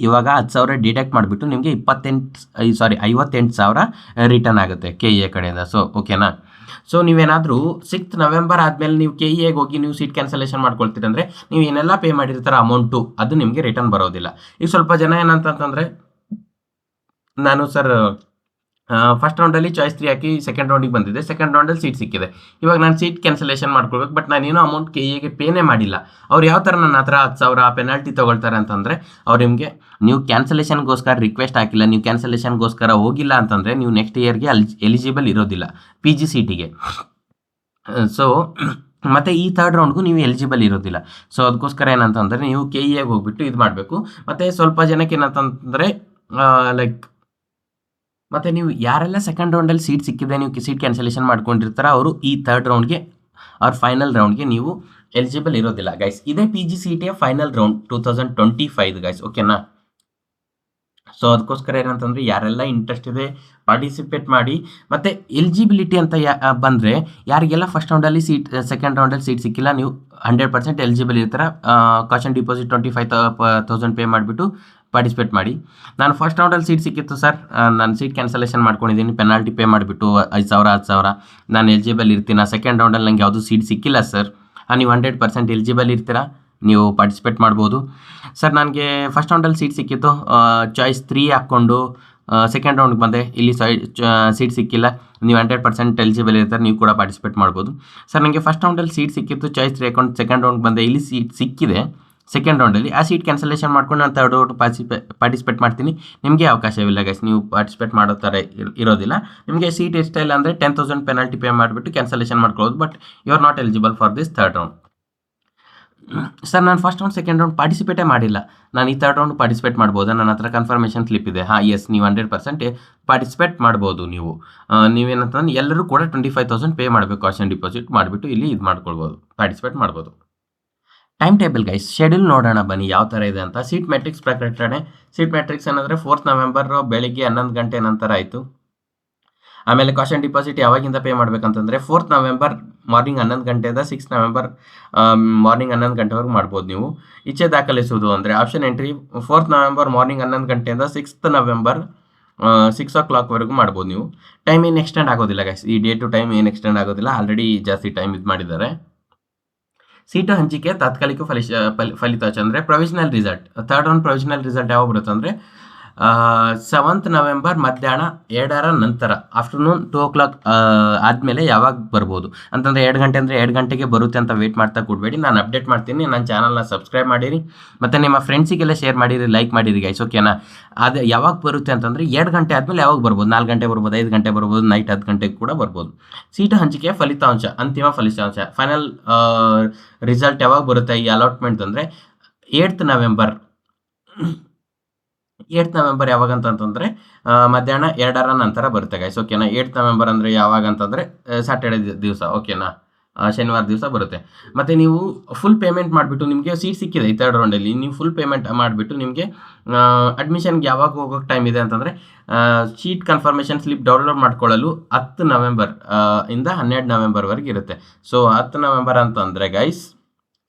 ಇವಾಗ 10,000 ಡಿಡಕ್ಟ್ ಮಾಡಿಬಿಟ್ಟು ನಿಮಗೆ 58,000 ರಿಟರ್ನ್ ಆಗುತ್ತೆ KE ಕಡೆಯಿಂದ. ಸೊ ಓಕೆನಾ? ಸೊ ನೀವೇನಾದರೂ 6th ನವೆಂಬರ್ ಆದಮೇಲೆ ನೀವು KEಗೆ ಹೋಗಿ ನೀವು ಸೀಟ್ ಕ್ಯಾನ್ಸಲೇಷನ್ ಮಾಡ್ಕೊಳ್ತೀರಂದರೆ ನೀವು ಏನೆಲ್ಲ ಪೇ ಮಾಡಿರ್ತಾರೋ ಅಮೌಂಟು ಅದು ನಿಮಗೆ ರಿಟರ್ನ್ ಬರೋದಿಲ್ಲ. ಈಗ ಸ್ವಲ್ಪ ಜನ ಏನಂತಂದರೆ, ನಾನು ಸರ್ ಫಸ್ಟ್ ರೌಂಡಲ್ಲಿ ಚಾಯ್ಸ್ 3 ಹಾಕಿ ಸೆಕೆಂಡ್ ರೌಂಡಿಗೆ ಬಂದಿದ್ದೆ, ಸೆಕೆಂಡ್ ರೌಂಡಲ್ಲಿ ಸೀಟ್ ಸಿಕ್ಕಿದೆ, ಇವಾಗ ನಾನು ಸೀಟ್ ಕ್ಯಾನ್ಸಲೇಷನ್ ಮಾಡ್ಕೊಳ್ಬೇಕು, ಬಟ್ ನಾನೇನೋ ಅಮೌಂಟ್ KEಗೆ ಪೇನೇ ಮಾಡಿಲ್ಲ. ಅವ್ರು ಯಾವ ಥರ ನನ್ನ ಹತ್ರ 10,000 ಪೆನಾಲ್ಟಿ ತೊಗೊಳ್ತಾರೆ ಅಂತಂದರೆ, ಅವ್ರು ನಿಮಗೆ ನೀವು ಕ್ಯಾನ್ಸಲೇಷನ್ಗೋಸ್ಕರ ರಿಕ್ವೆಸ್ಟ್ ಹಾಕಿಲ್ಲ, ನೀವು ಕ್ಯಾನ್ಸಲೇಷನ್ಗೋಸ್ಕರ ಹೋಗಿಲ್ಲ ಅಂತಂದರೆ ನೀವು ನೆಕ್ಸ್ಟ್ ಇಯರ್ಗೆ ಎಲಿಜಿಬಲ್ ಇರೋದಿಲ್ಲ PGCETಗೆ. ಸೊ ಮತ್ತು ಈ ಥರ್ಡ್ ರೌಂಡ್ಗೂ ನೀವು ಎಲಿಜಿಬಲ್ ಇರೋದಿಲ್ಲ. ಸೊ ಅದಕ್ಕೋಸ್ಕರ ಏನಂತಂದರೆ ನೀವು KEಗೆ ಹೋಗ್ಬಿಟ್ಟು ಇದು ಮಾಡಬೇಕು. ಮತ್ತು ಸ್ವಲ್ಪ ಜನಕ್ಕೆ ಏನಂತಂದರೆ ಲೈಕ್, ಮತ್ತು ನೀವು ಯಾರೆಲ್ಲ ಸೆಕೆಂಡ್ ರೌಂಡಲ್ಲಿ ಸೀಟ್ ಸಿಕ್ಕಿದೆ, ನೀವು ಸೀಟ್ ಕ್ಯಾನ್ಸಲೇಷನ್ ಮಾಡ್ಕೊಂಡಿರ್ತಾರೆ, ಅವರು ಈ ಥರ್ಡ್ ರೌಂಡ್ಗೆ ಅವ್ರ ಫೈನಲ್ ರೌಂಡ್ಗೆ ನೀವು ಎಲಿಜಿಬಲ್ ಇರೋದಿಲ್ಲ ಗೈಸ್. ಇದೇ PGCETಯ ಫೈನಲ್ ರೌಂಡ್ 2025 ಗೈಸ್. ಓಕೆನಾ? ಸೊ ಅದಕ್ಕೋಸ್ಕರ ಏನಂತಂದರೆ ಯಾರೆಲ್ಲ ಇಂಟ್ರೆಸ್ಟ್ ಇದೆ ಪಾರ್ಟಿಸಿಪೇಟ್ ಮಾಡಿ. ಮತ್ತು ಎಲಿಜಿಬಿಲಿಟಿ ಅಂತ ಬಂದರೆ ಯಾರಿಗೆಲ್ಲ ಫಸ್ಟ್ ರೌಂಡಲ್ಲಿ ಸೆಕೆಂಡ್ ರೌಂಡಲ್ಲಿ ಸೀಟ್ ಸಿಕ್ಕಿಲ್ಲ, ನೀವು 100% ಎಲಿಜಿಬಲ್ ಇರ್ತಾರೆ. ಕಾಷನ್ ಡಿಪಾಸಿಟ್ 25,000 ಪೇ ಮಾಡಿಬಿಟ್ಟು ಪಾರ್ಟಿಸಿಪೇಟ್ ಮಾಡಿ. ನಾನು ಫಸ್ಟ್ ರೌಂಡಲ್ಲಿ ಸೀಟ್ ಸಿಕ್ಕಿತ್ತು ಸರ್, ನಾನು ಸೀಟ್ ಕ್ಯಾನ್ಸಲೇಷನ್ ಮಾಡ್ಕೊಂಡಿದ್ದೀನಿ, ಪೆನಾಲ್ಟಿ ಪೇ ಮಾಡಿಬಿಟ್ಟು 5,000 10,000 ನಾನು ಎಲಿಜಿಬಲ್ ಇರ್ತೀನ. ಸೆಕೆಂಡ್ ರೌಂಡಲ್ಲಿ ನಂಗೆ ಯಾವುದೂ ಸೀಟ್ ಸಿಕ್ಕಿಲ್ಲ ಸರ್, ನೀವು 100% ಎಲಿಜಿಬಲ್ ಇರ್ತೀರಾ, ನೀವು ಪಾರ್ಟಿಸಿಪೇಟ್ ಮಾಡ್ಬೋದು. ಸರ್ ನನಗೆ ಫಸ್ಟ್ ರೌಂಡಲ್ಲಿ ಸೀಟ್ ಸಿಕ್ಕಿತ್ತು, ಚಾಯ್ಸ್ 3 ಹಾಕ್ಕೊಂಡು ಸೆಕೆಂಡ್ ರೌಂಡ್ಗೆ ಬಂದೆ, ಇಲ್ಲಿ ಸೀಟ್ ಸಿಕ್ಕಿಲ್ಲ, ನೀವು 100% ಎಲಿಜಿಬಲ್ ಇರ್ತಾರೆ, ನೀವು ಕೂಡ ಪಾರ್ಟಿಸಿಪೇಟ್ ಮಾಡ್ಬೋದು. ಸರ್ ನನಗೆ ಫಸ್ಟ್ ರೌಂಡಲ್ಲಿ ಸೀಟ್ ಸಿಕ್ಕಿತ್ತು, ಚಾಯ್ಸ್ 3 ಹಾಕೊಂಡು ಸೆಕೆಂಡ್ ರೌಂಡ್ಗೆ ಬಂದೆ, ಇಲ್ಲಿ ಸೀಟ್ ಸಿಕ್ಕಿದೆ ಸೆಕೆಂಡ್ ರೌಂಡಲ್ಲಿ, ಆ ಸೀಟ್ ಕ್ಯಾನ್ಸಲೇಷನ್ ಮಾಡ್ಕೊಂಡು ನಾನು ಥರ್ಡ್ ರೌಂಡ್ ಪಾರ್ಟಿಸಿಪೇಟ್ ಮಾಡ್ತೀನಿ. ನಿಮಗೆ ಅವಕಾಶವಿಲ್ಲ ಗೈಸ್, ನೀವು ಪಾರ್ಟಿಸಿಪೇಟ್ ಮಾಡೋ ಥರ ಇರೋದಿಲ್ಲ. ನಿಮಗೆ ಸೀಟ್ ಎಷ್ಟಿಲ್ಲ ಅಂದರೆ 10,000 ಪೆನಾಲ್ಟಿ ಪೇ ಮಾಡಿಬಿಟ್ಟು ಕ್ಯಾನ್ಸಲೇಷನ್ ಮಾಡ್ಕೊಳ್ಳೋದು, but you are not eligible for this third round. Sir ನಾನು ಫಸ್ಟ್ ರೌಂಡ್ ಸೆಕೆಂಡ್ ರೌಂಡ್ ಪಾರ್ಟಿಸಿಪೇಟೇ ಮಾಡಿಲ್ಲ, ನಾನು ಈ ಥರ್ಡ್ ರೌಂಡ್ ಪಾರ್ಟಿಸಿಪೇಟ್ ಮಾಡ್ಬೋದಾ, ನನ್ನ ಹತ್ರ ಕನ್ಫರ್ಮೇಷನ್ ಸ್ಲಿಪ್ ಇದೆ. ಹಾಂ ಎಸ್, ನೀವು 100% ಪಾರ್ಟಿಸಿಪೇಟ್ ಮಾಡ್ಬೋದು. ನೀವೇನಂತಂದ್ರೆ ಎಲ್ಲರೂ ಕೂಡ 25,000 ಪೇ ಮಾಡಬೇಕು, ಕಾಶನ್ ಡಿಪಾಸಿಟ್ ಮಾಡಿಬಿಟ್ಟು ಇಲ್ಲಿ ಇದು ಮಾಡ್ಕೊಳ್ಬೋದು, ಪಾರ್ಟಿಸಿಪೇಟ್ ಮಾಡ್ಬೋದು. ಟೈಮ್ ಟೇಬಲ್ ಗೈಸ್, ಶೆಡ್ಯೂಲ್ ನೋಡೋಣ ಬನ್ನಿ ಯಾವ ಥರ ಇದೆ ಅಂತ. ಸೀಟ್ ಮ್ಯಾಟ್ರಿಕ್ಸ್ ಪ್ರಕಟಣೆ. ಸೀಟ್ ಮ್ಯಾಟ್ರಿಕ್ಸ್ ಏನಂದರೆ 4th ನವೆಂಬರ್ ಬೆಳಿಗ್ಗೆ 11 ಗಂಟೆ ನಂತರ ಆಯಿತು. ಆಮೇಲೆ ಕಾಶನ್ ಡಿಪಾಸಿಟ್ ಯಾವಾಗಿಂದ ಪೇ ಮಾಡಬೇಕಂತಂದರೆ 4th ನವೆಂಬರ್ ಮಾರ್ನಿಂಗ್ 11 ಗಂಟೆಯಿಂದ 6th ನವೆಂಬರ್ ಮಾರ್ನಿಂಗ್ 11 ಗಂಟೆವರೆಗೂ ಮಾಡ್ಬೋದು ನೀವು. ಇಚ್ಛೆ ದಾಖಲಿಸುವುದು ಅಂದರೆ option entry 4th November morning 11 ಗಂಟೆಯಿಂದ 6th ನವೆಂಬರ್ 6 o'clockವರೆಗೂ ಮಾಡ್ಬೋದು ನೀವು. ಟೈಮ್ ಏನು ಎಕ್ಸ್ಟೆಂಡ್ ಆಗೋದಿಲ್ಲ ಗೈಸ್, ಈ ಡೇ ಟು ಟೈಮ್ ಏನು ಎಕ್ಸ್ಟೆಂಡ್ ಆಗೋದಿಲ್ಲ, ಆಲ್ರೆಡಿ ಜಾಸ್ತಿ ಟೈಮ್ ಇದು ಮಾಡಿದ್ದಾರೆ. ಸೀಟು ಹಂಚಿಕೆ ತಾತ್ಕಾಲಿಕ ಫಲಿತಾಂಶ ಅಂದರೆ provisional result. Third round provisional result ಯಾವಾಗ ಬರುತ್ತೆ ಅಂದರೆ 7th ನವೆಂಬರ್ ಮಧ್ಯಾಹ್ನ 2 ನಂತರ, ಆಫ್ಟರ್ನೂನ್ 2 o'clock ಆದಮೇಲೆ ಯಾವಾಗ ಬರ್ಬೋದು ಅಂತಂದರೆ 2 ಗಂಟೆ ಅಂದರೆ 2 ಗಂಟೆಗೆ ಬರುತ್ತೆ ಅಂತ ವೆಯ್ಟ್ ಮಾಡ್ತಾ ಕೂಡಬೇಡಿ. ನಾನು ಅಪ್ಡೇಟ್ ಮಾಡ್ತೀನಿ. ನನ್ನ ಚಾನಲ್ನ ಸಬ್ಸ್ಕ್ರೈಬ್ ಮಾಡಿರಿ ಮತ್ತು ನಿಮ್ಮ ಫ್ರೆಂಡ್ಸಿಗೆಲ್ಲ ಶೇರ್ ಮಾಡಿರಿ, ಲೈಕ್ ಮಾಡಿರಿ ಗೈಸ್, ಓಕೆನಾ. ಅದು ಯಾವಾಗ ಬರುತ್ತೆ ಅಂತಂದರೆ 2 ಗಂಟೆ ಆದಮೇಲೆ ಯಾವಾಗ ಬರ್ಬೋದು, 4 ಗಂಟೆ ಬರ್ಬೋದು, 5 ಗಂಟೆ ಬರ್ಬೋದು, ನೈಟ್ 10 ಗಂಟೆಗೆ ಕೂಡ ಬರ್ಬೋದು. ಸೀಟು ಹಂಚಿಕೆ ಫಲಿತಾಂಶ, ಅಂತಿಮ ಫಲಿತಾಂಶ, ಫೈನಲ್ ರಿಸಲ್ಟ್ ಯಾವಾಗ ಬರುತ್ತೆ ಈ ಅಲಾಟ್ಮೆಂಟ್ ಅಂದರೆ 8th ನವೆಂಬರ್. 8th ನವೆಂಬರ್ ಯಾವಾಗ ಅಂತಂತಂದರೆ ಮಧ್ಯಾಹ್ನ 2 ನಂತರ ಬರುತ್ತೆ ಗೈಸ್, ಓಕೆನಾ. 8th ನವೆಂಬರ್ ಅಂದರೆ ಯಾವಾಗ ಅಂತಂದರೆ ಸ್ಯಾಟರ್ಡೆ ದಿವಸ, ಓಕೆನಾ, ಶನಿವಾರ ದಿವಸ ಬರುತ್ತೆ. ಮತ್ತು ನೀವು ಫುಲ್ ಪೇಮೆಂಟ್ ಮಾಡಿಬಿಟ್ಟು, ನಿಮಗೆ ಸೀಟ್ ಸಿಕ್ಕಿದೆ ಈ ಥರ್ಡ್ ರೌಂಡಲ್ಲಿ, ನೀವು ಫುಲ್ ಪೇಮೆಂಟ್ ಮಾಡಿಬಿಟ್ಟು ನಿಮಗೆ ಅಡ್ಮಿಷನ್ಗೆ ಯಾವಾಗ ಹೋಗೋಕ್ಕೆ ಟೈಮ್ ಇದೆ ಅಂತಂದರೆ ಸೀಟ್ ಕನ್ಫರ್ಮೇಷನ್ ಸ್ಲಿಪ್ ಡೌನ್ಲೋಡ್ ಮಾಡ್ಕೊಳ್ಳಲು 10 ನವೆಂಬರ್ ಇಂದ 12 ನವೆಂಬರ್ವರೆಗೆ ಇರುತ್ತೆ. ಸೊ 10 ನವೆಂಬರ್ ಅಂತಂದರೆ ಗೈಸ್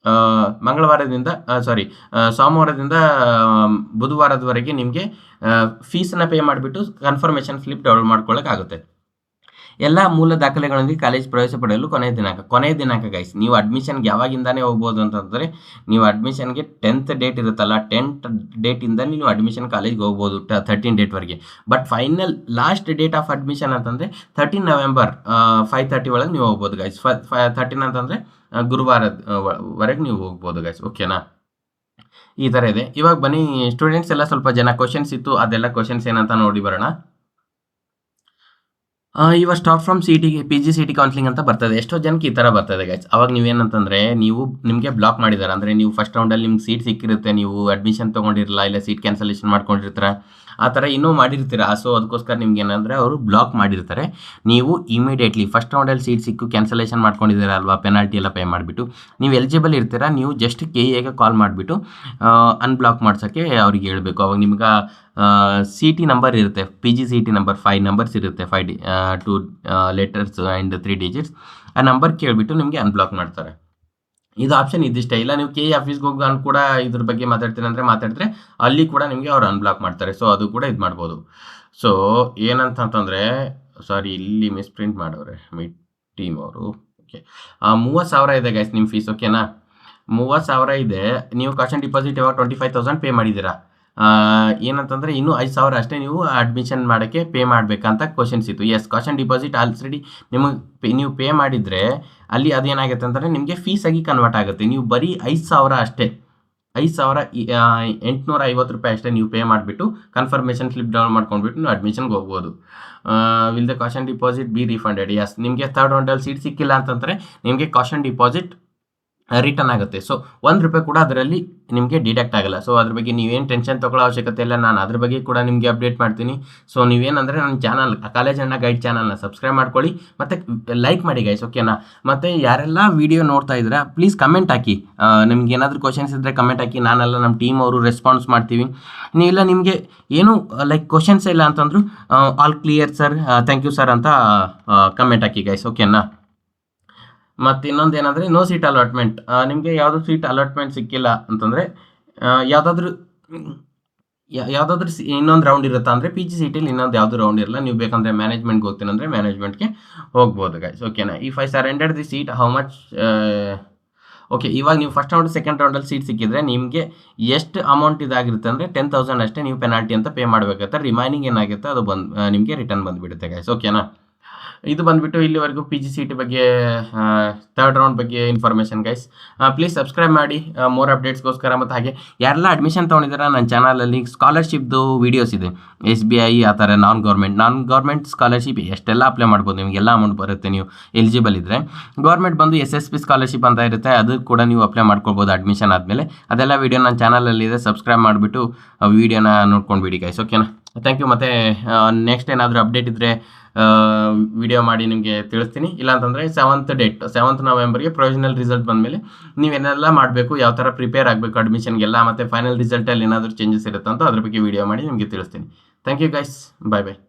ಮಂಗಳವಾರದಿಂದ ಸೋಮವಾರದಿಂದ ಬುಧವಾರದವರೆಗೆ ನಿಮಗೆ ಫೀಸನ್ನು ಪೇ ಮಾಡಿಬಿಟ್ಟು ಕನ್ಫರ್ಮೇಷನ್ ಸ್ಲಿಪ್ ಡೌನ್ಲೋಡ್ ಮಾಡ್ಕೊಳ್ಳೋಕ್ಕಾಗುತ್ತೆ. ಎಲ್ಲ ಮೂಲ ದಾಖಲೆಗಳೊಂದಿಗೆ ಕಾಲೇಜ್ ಪ್ರವೇಶ ಪಡೆಯಲು ಕೊನೆಯ ದಿನಾಂಕ ಗೈಸ್. ನೀವು ಅಡ್ಮಿಷನ್ಗೆ ಯಾವಾಗಿಂದಾನೇ ಹೋಗ್ಬೋದು ಅಂತಂದರೆ, ನೀವು ಅಡ್ಮಿಷನ್ಗೆ 10th ಡೇಟ್ ಇರುತ್ತಲ್ಲ, 10th ಡೇಟಿಂದ ನೀವು ಅಡ್ಮಿಷನ್ ಕಾಲೇಜ್ಗೆ ಹೋಗ್ಬೋದು 13 ಡೇಟ್ವರೆಗೆ. But final last date of admission ಅಂತಂದರೆ 13 ನವೆಂಬರ್ 5:30 ಒಳಗೆ ನೀವು ಹೋಗ್ಬೋದು ಗೈಸ್. 13 ಅಂತಂದರೆ ಗುರುವಾರದವರೆಗೆ ನೀವು ಹೋಗ್ಬೋದು ಗೈಸ್, ಓಕೆನಾ. ಈ ಥರ ಇದೆ. ಇವಾಗ ಬನ್ನಿ ಸ್ಟೂಡೆಂಟ್ಸ್ ಎಲ್ಲ ಸ್ವಲ್ಪ ಜನ ಕ್ವಶನ್ಸ್ ಇತ್ತು, ಅದೆಲ್ಲ ಕ್ವಶನ್ಸ್ ಏನಂತ ನೋಡಿ ಬರೋಣ. ಇವಾಗ stop from PG CT counselling ಅಂತ ಬರ್ತದೆ. ಎಷ್ಟೋ ಜನಕ್ಕೆ ಈ ಥರ ಬರ್ತದೆ ಗೈಸ್. ಅವಾಗ ನೀವೇನಂತಂದರೆ ನಿಮಗೆ ಬ್ಲಾಕ್ ಮಾಡಿದ್ದಾರೆ ಅಂದರೆ, ನೀವು ಫಸ್ಟ್ ರೌಂಡಲ್ಲಿ ನಿಮ್ಗೆ ಸೀಟ್ ಸಿಕ್ಕಿರುತ್ತೆ, ನೀವು ಅಡ್ಮಿಷನ್ ತೊಗೊಂಡಿರಲ್ಲ, ಇಲ್ಲ ಸೀಟ್ ಕ್ಯಾನ್ಸಲೇಷನ್ ಮಾಡ್ಕೊಂಡಿರ್ತೀರ, ಆ ಥರ ಇನ್ನೂ ಮಾಡಿರ್ತೀರ. ಸೊ ಅದಕ್ಕೋಸ್ಕರ ನಿಮ್ಗೆ ಏನಂದರೆ ಅವರು ಬ್ಲಾಕ್ ಮಾಡಿರ್ತಾರೆ. ನೀವು ಇಮಿಡಿಯೇಟ್ಲಿ ಫಸ್ಟ್ ರೌಂಡಲ್ಲಿ ಸೀಟ್ ಸಿಕ್ಕು ಕ್ಯಾನ್ಸಲೇಷನ್ ಮಾಡ್ಕೊಂಡಿದ್ದೀರ ಅಲ್ವಾ, ಪೆನಾಲ್ಟಿ ಎಲ್ಲ ಪೇ ಮಾಡಿಬಿಟ್ಟು ನೀವು ಎಲಿಜಿಬಲ್ ಇರ್ತೀರಾ, ನೀವು ಜಸ್ಟ್ KAಗೆ ಕಾಲ್ ಮಾಡಿಬಿಟ್ಟು ಅನ್ಬ್ಲಾಕ್ ಮಾಡ್ಸೋಕ್ಕೆ ಅವ್ರಿಗೆ ಹೇಳಬೇಕು. ಅವಾಗ ನಿಮ್ಗೆ CT ನಂಬರ್ ಇರುತ್ತೆ, PG CT ನಂಬರ್ 5 ನಂಬರ್ಸ್ ಇರುತ್ತೆ, 2 ಲೆಟರ್ಸ್ ಆ್ಯಂಡ್ 3 ಡಿಜಿಟ್ಸ್. ಆ ನಂಬರ್ ಕೇಳಿಬಿಟ್ಟು ನಿಮಗೆ ಅನ್ಬ್ಲಾಕ್ ಮಾಡ್ತಾರೆ. ಇದು ಆಪ್ಷನ್ ಇದಿಷ್ಟೇ. ಇಲ್ಲ ನೀವು KA ಆಫೀಸ್ಗೆ ಹೋಗಿ ಕೂಡ ಇದ್ರ ಬಗ್ಗೆ ಮಾತಾಡಿದ್ರೆ ಅಲ್ಲಿ ಕೂಡ ನಿಮಗೆ ಅವ್ರು ಅನ್ಬ್ಲಾಕ್ ಮಾಡ್ತಾರೆ. ಸೊ ಅದು ಕೂಡ ಇದು ಮಾಡ್ಬೋದು. ಸೊ ಏನಂತಂತಂದರೆ, ಸಾರಿ ಇಲ್ಲಿ ಮಿಸ್ಪ್ರಿಂಟ್ ಮಾಡೋರೆ ಟೀಮ್ ಅವರು, ಓಕೆ. 30,000 ಇದೆ ಗೈಸ್ ನಿಮ್ಮ ಫೀಸ್, ಓಕೆನಾ. 30,000 ಇದೆ. ನೀವು ಕಾಶನ್ ಡಿಪಾಸಿಟ್ ಯಾವಾಗ 25,000 ಪೇ ಮಾಡಿದ್ದೀರಾ, ಏನಂತಂದರೆ ಇನ್ನೂ 5,000 ಅಷ್ಟೇ ನೀವು ಅಡ್ಮಿಷನ್ ಮಾಡೋಕ್ಕೆ ಪೇ ಮಾಡಬೇಕಂತ ಕ್ವಶನ್ಸ್ ಇತ್ತು. ಎಸ್, ಕಾಶನ್ ಡಿಪಾಸಿಟ್ ಆಲ್ರೆಡಿ ನೀವು ಪೇ ಮಾಡಿದರೆ ಅಲ್ಲಿ ಅದೇನಾಗುತ್ತೆ ಅಂತಂದರೆ ನಿಮಗೆ ಫೀಸಾಗಿ ಕನ್ವರ್ಟ್ ಆಗುತ್ತೆ. ನೀವು ಬರೀ 5,000 ಅಷ್ಟೇ, 5,850 ರೂಪಾಯಿ ಅಷ್ಟೇ ನೀವು ಪೇ ಮಾಡಿಬಿಟ್ಟು ಕನ್ಫರ್ಮೇಷನ್ ಸ್ಲಿಪ್ ಡೌನ್ಲೋಡ್ ಮಾಡ್ಕೊಂಡ್ಬಿಟ್ಟು ನೀವು ಅಡ್ಮಿಷನ್ಗೆ ಹೋಗ್ಬೋದು. Will the caution deposit be refunded? Yes, ನಿಮಗೆ ಥರ್ಡ್ ರೌಂಡಲ್ಲಿ ಸೀಟ್ ಸಿಕ್ಕಿಲ್ಲ ಅಂತಂದರೆ ನಿಮಗೆ ಕಾಶನ್ ಡಿಪಾಸಿಟ್ ರಿಟರ್ನ್ ಆಗುತ್ತೆ. ಸೊ ₹1 ಕೂಡ ಅದರಲ್ಲಿ ನಿಮಗೆ ಡಿಡಕ್ಟ್ ಆಗಲ್ಲ. ಸೊ ಅದ್ರ ಬಗ್ಗೆ ನೀವೇನು ಟೆನ್ಷನ್ ತೊಗೊಳ್ಳೋ ಅವಶ್ಯಕತೆ ಇಲ್ಲ. ನಾನು ಅದ್ರ ಬಗ್ಗೆ ಕೂಡ ನಿಮಗೆ ಅಪ್ಡೇಟ್ ಮಾಡ್ತೀನಿ. ಸೊ ನೀವೇನಂದರೆ ನನ್ನ ಚಾನಲ್ ಕಾಲೇಜ್ ಅಣ್ಣ ಗೈಡ್ ಚಾನಲ್ನ ಸಬ್ಸ್ಕ್ರೈಬ್ ಮಾಡ್ಕೊಳ್ಳಿ ಮತ್ತು ಲೈಕ್ ಮಾಡಿ ಗೈಸ್, ಓಕೆನಾ. ಮತ್ತು ಯಾರೆಲ್ಲ ವೀಡಿಯೋ ನೋಡ್ತಾ ಇದ್ದೀರಾ ಪ್ಲೀಸ್ ಕಮೆಂಟ್ ಹಾಕಿ. ನಿಮ್ಗೆ ಏನಾದರೂ ಕ್ವಶನ್ಸ್ ಇದ್ದರೆ ಕಮೆಂಟ್ ಹಾಕಿ, ನಾನೆಲ್ಲ ನಮ್ಮ ಟೀಮ್ ಅವರು ರೆಸ್ಪಾನ್ಸ್ ಮಾಡ್ತೀವಿ. ನೀವೆಲ್ಲ ನಿಮಗೆ ಏನು ಲೈಕ್ ಕ್ವಶನ್ಸ್ ಇಲ್ಲ ಅಂತಂದ್ರು all clear sir, thank you sir ಅಂತ ಕಮೆಂಟ್ ಹಾಕಿ ಗೈಸ್, ಓಕೆನಾ. ಮತ್ತು ಇನ್ನೊಂದು ಏನಂದರೆ ನೋ ಸೀಟ್ ಅಲಾಟ್ಮೆಂಟ್. ನಿಮಗೆ ಯಾವುದೋ ಸೀಟ್ ಅಲಾಟ್ಮೆಂಟ್ ಸಿಕ್ಕಿಲ್ಲ ಅಂತಂದರೆ ಯಾವುದಾದ್ರೂ ಇನ್ನೊಂದು ರೌಂಡ್ ಇರುತ್ತಾ ಅಂದರೆ PG CTಲಿ ಇನ್ನೊಂದು ಯಾವುದೂ ರೌಂಡ್ ಇರಲ್ಲ. ನೀವು ಬೇಕಂದರೆ ಮ್ಯಾನೇಜ್ಮೆಂಟ್ಗೆ ಹೋಗ್ತೀನಿ ಅಂದರೆ ಮ್ಯಾನೇಜ್ಮೆಂಟ್ಗೆ ಹೋಗ್ಬೋದು ಗೈಸ್, ಓಕೆನಾ. If I surrender the seat how much? Okay, ಇವಾಗ ನೀವು ಫಸ್ಟ್ ರೌಂಡ್ ಸೆಕೆಂಡ್ ರೌಂಡಲ್ಲಿ ಸೀಟ್ ಸಿಕ್ಕಿದ್ರೆ ನಿಮಗೆ ಎಷ್ಟು ಅಮೌಂಟ್ ಇದಾಗಿರುತ್ತೆ ಅಂದರೆ 10,000 ಅಷ್ಟೇ ನೀವು ಪೆನಾಲ್ಟಿ ಅಂತ ಪೇ ಮಾಡಬೇಕಾಗುತ್ತೆ. ರಿಮೈನಿಂಗ್ ಏನಾಗುತ್ತೆ ಅದು ನಿಮಗೆ ರಿಟರ್ನ್ ಬಂದುಬಿಡುತ್ತೆ ಗೈಸ್, ಓಕೆನಾ. ಇದು ಬಂದುಬಿಟ್ಟು ಇಲ್ಲಿವರೆಗೂ PGCET ಬಗ್ಗೆ ಥರ್ಡ್ ರೌಂಡ್ ಬಗ್ಗೆ ಇನ್ಫಾರ್ಮೇಷನ್ ಗೈಸ್. ಪ್ಲೀಸ್ ಸಬ್ಸ್ಕ್ರೈಬ್ ಮಾಡಿ ಮೋರ್ ಅಪ್ಡೇಟ್ಸ್ಗೋಸ್ಕರ. ಮತ್ತು ಹಾಗೆ ಯಾರೆಲ್ಲ ಅಡ್ಮಿಷನ್ ತೊಗೊಂಡಿದ್ದೀರಾ ನನ್ನ ಚಾನಲಲ್ಲಿ ಸ್ಕಾಲರ್ಶಿಪ್ದು ವೀಡಿಯೋಸ್ ಇದೆ. SBI ಆ ಥರ ನಾನ್ ಗೌರ್ಮೆಂಟ್ ಸ್ಕಾಲರ್ಶಿಪ್ ಎಷ್ಟೆಲ್ಲ ಅಪ್ಲೈ ಮಾಡ್ಬೋದು, ನಿಮಗೆಲ್ಲ ಅಮೌಂಟ್ ಬರುತ್ತೆ ನೀವು ಎಲಿಜಿಬಲ್ ಇದ್ದರೆ. ಗೌರ್ಮೆಂಟ್ ಬಂದು SSP ಸ್ಕಾಲರ್ಶಿಪ್ ಅಂತ ಇರುತ್ತೆ, ಅದು ಕೂಡ ನೀವು ಅಪ್ಲೈ ಮಾಡ್ಕೊಳ್ಬೋದು ಅಡ್ಮಿಷನ್ ಆದಮೇಲೆ. ಅದೆಲ್ಲ ವೀಡಿಯೋ ನನ್ನ ಚಾನಲಲ್ಲಿದೆ, ಸಬ್ಸ್ಕ್ರೈಬ್ ಮಾಡಿಬಿಟ್ಟು ವೀಡಿಯೋನ ನೋಡ್ಕೊಂಡು ಬಿಡಿ ಗೈಸ್. ಓಕೆನಾ, ಥ್ಯಾಂಕ್ ಯು. ಮತ್ತು ನೆಕ್ಸ್ಟ್ ಏನಾದರೂ ಅಪ್ಡೇಟ್ ಇದ್ದರೆ ವಿಡಿಯೋ ಮಾಡಿ ನಿಮಗೆ ತಿಳಿಸ್ತೀನಿ. ಇಲ್ಲಾಂತಂದರೆ 7th ನವೆಂಬರ್ಗೆ ಪ್ರೊವಿಷನಲ್ ರಿಸಲ್ಟ್ ಬಂದಮೇಲೆ ನೀವೇನೆಲ್ಲ ಮಾಡಬೇಕು, ಯಾವ ಥರ ಪ್ರಿಪೇರ್ ಆಗಬೇಕು ಅಡ್ಮಿಷನ್ಗೆಲ್ಲ, ಮತ್ತು ಫೈನಲ್ ರಿಸಲ್ಟಲ್ಲಿ ಏನಾದರೂ ಚೇಂಜಸ್ ಇರುತ್ತೆ ಅಂತ ಅದ್ರ ಬಗ್ಗೆ ವಿಡಿಯೋ ಮಾಡಿ ನಿಮಗೆ ತಿಳಿಸ್ತೀನಿ. Thank you guys, bye bye.